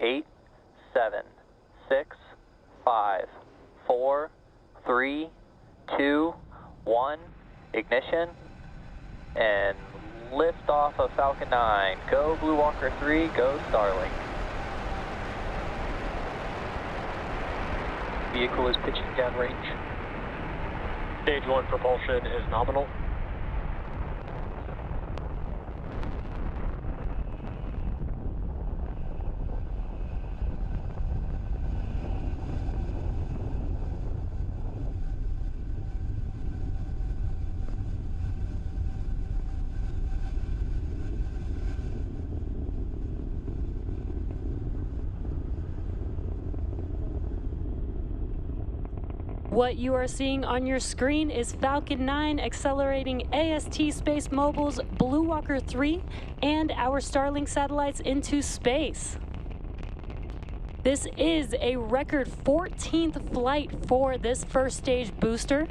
8, 7, 6, 5, 4, 3, 2, 1, ignition, and lift off of Falcon 9. Go BlueWalker 3, go Starlink. Vehicle is pitching downrange. Stage 1 propulsion is nominal. What you are seeing on your screen is Falcon 9 accelerating AST SpaceMobile's BlueWalker 3 and our Starlink satellites into space. This is a record 14th flight for this first stage booster.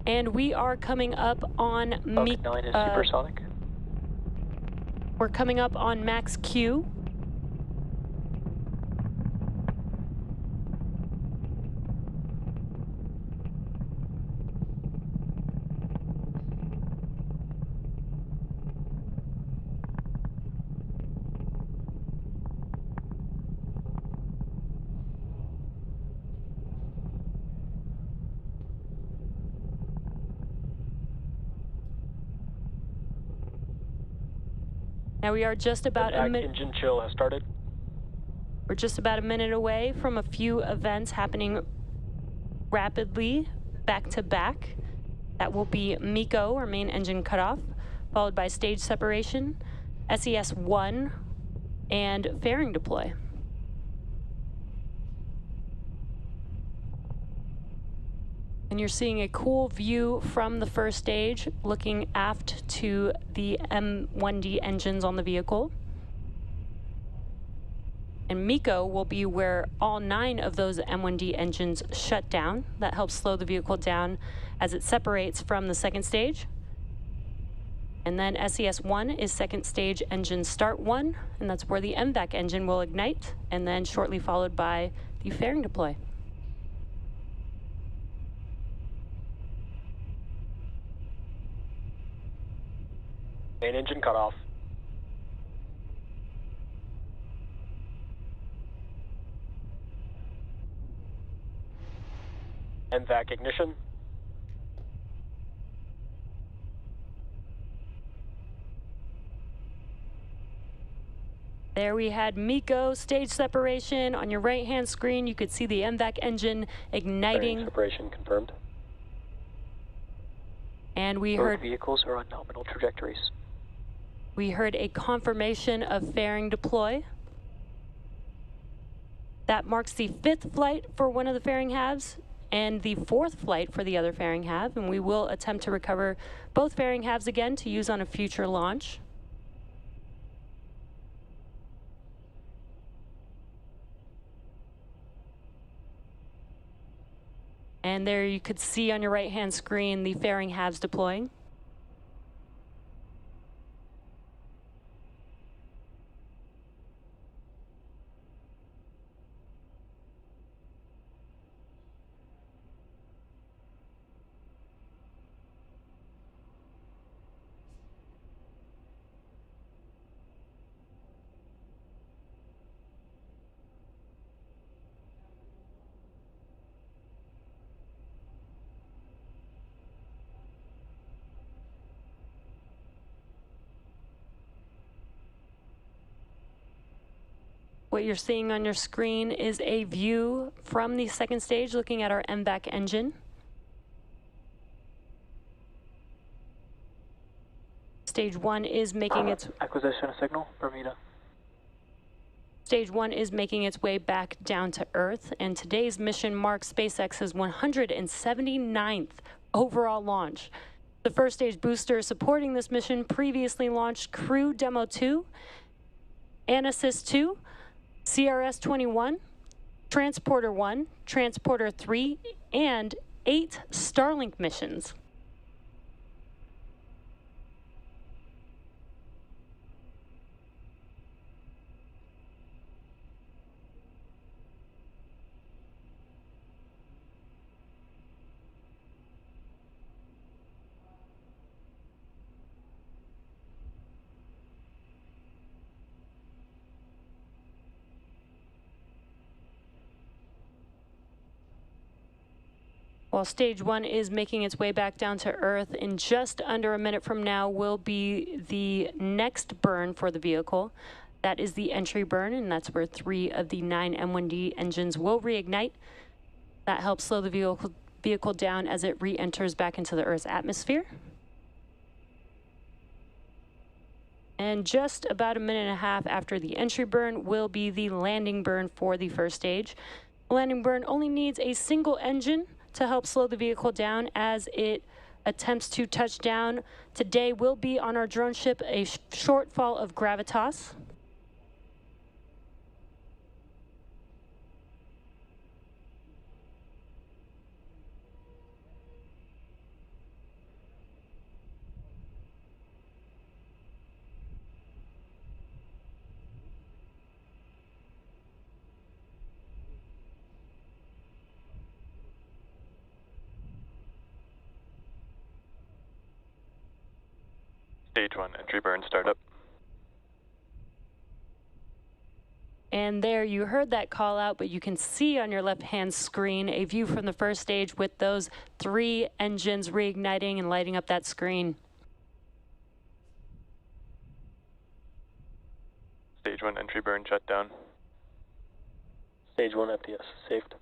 And we are coming up on Falcon 9 is supersonic. We're coming up on max Q. Now we are just about a minute. Engine chill has started. We're just about a minute away from a few events happening rapidly, back to back. That will be MECO, or main engine cutoff, followed by stage separation, SES-I, and fairing deploy. And you're seeing a cool view from the first stage, looking aft to the M1D engines on the vehicle. And MECO will be where all 9 of those M1D engines shut down. That helps slow the vehicle down as it separates from the second stage. And then SES-I is second stage engine start 1, and that's where the MVAC engine will ignite, and then shortly followed by the fairing deploy. Main engine cutoff. MVAC ignition. There we had MECO stage separation. On your right-hand screen, you could see the MVAC engine igniting. Fairing separation confirmed. And we Both heard vehicles are on nominal trajectories. We heard a confirmation of fairing deploy. That marks the 5th flight for one of the fairing halves and the 4th flight for the other fairing half, and we will attempt to recover both fairing halves again to use on a future launch. And there you could see on your right-hand screen the fairing halves deploying. What you're seeing on your screen is a view from the second stage looking at our MVAC engine. Stage 1 is making its acquisition signal, Bermuda. Stage 1 is making its way back down to Earth, and today's mission marks SpaceX's 179th overall launch. The first stage booster supporting this mission previously launched Crew Demo 2, ANASIS-II, CRS-21, Transporter 1, Transporter 3, and 8 Starlink missions. While stage 1 is making its way back down to Earth, in just under a minute from now will be the next burn for the vehicle. That is the entry burn, and that's where 3 of the 9 M1D engines will reignite. That helps slow the vehicle down as it re-enters back into the Earth's atmosphere. And just about a minute and a half after the entry burn will be the landing burn for the first stage. The landing burn only needs a single engine to help slow the vehicle down as it attempts to touch down. Today will be on our drone ship a shortfall of gravitas. Stage 1, entry burn startup. And there you heard that call out, but you can see on your left-hand screen a view from the first stage with those 3 engines reigniting and lighting up that screen. Stage 1, entry burn shut down. Stage 1 FTS saved.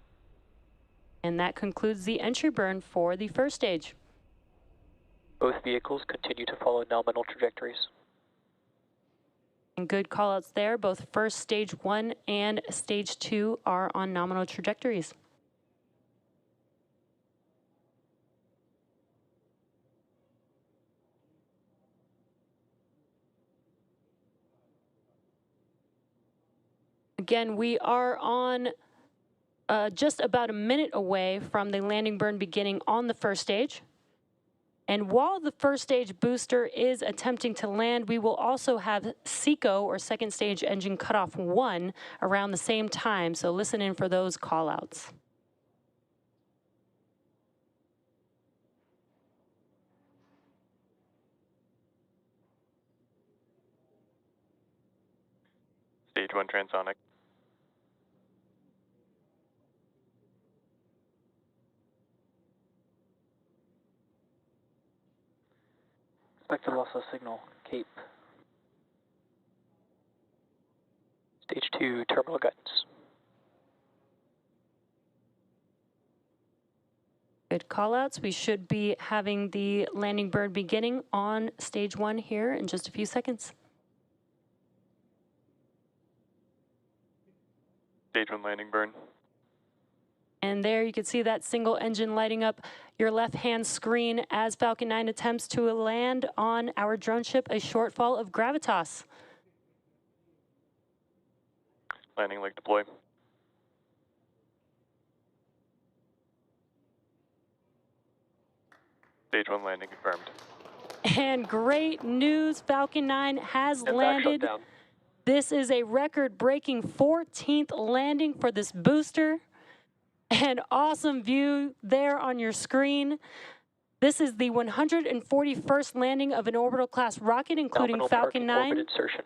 And that concludes the entry burn for the first stage. Both vehicles continue to follow nominal trajectories. And good callouts there. Both first stage 1 and stage 2 are on nominal trajectories. Again, we are on just about a minute away from the landing burn beginning on the first stage. And while the first stage booster is attempting to land, we will also have SECO, or second stage engine cutoff 1, around the same time. So listen in for those callouts. Stage 1 transonic. Expected loss of signal, Cape. Stage 2, terminal guidance. Good callouts. We should be having the landing burn beginning on stage 1 here in just a few seconds. Stage 1 landing burn. And there you can see that single engine lighting up your left-hand screen as Falcon 9 attempts to land on our drone ship a shortfall of gravitas. Landing leg deploy. Stage 1 landing confirmed. And great news, Falcon 9 has And landed. This is a record-breaking 14th landing for this booster. An awesome view there on your screen. This is the 141st landing of an orbital class rocket, including Nominal Falcon 9. orbit insertion.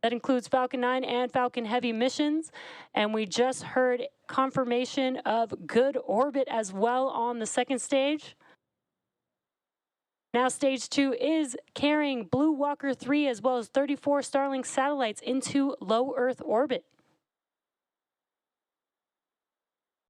That includes Falcon 9 and Falcon Heavy missions. And we just heard confirmation of good orbit as well on the second stage. Now stage 2 is carrying BlueWalker 3 as well as 34 Starlink satellites into low Earth orbit.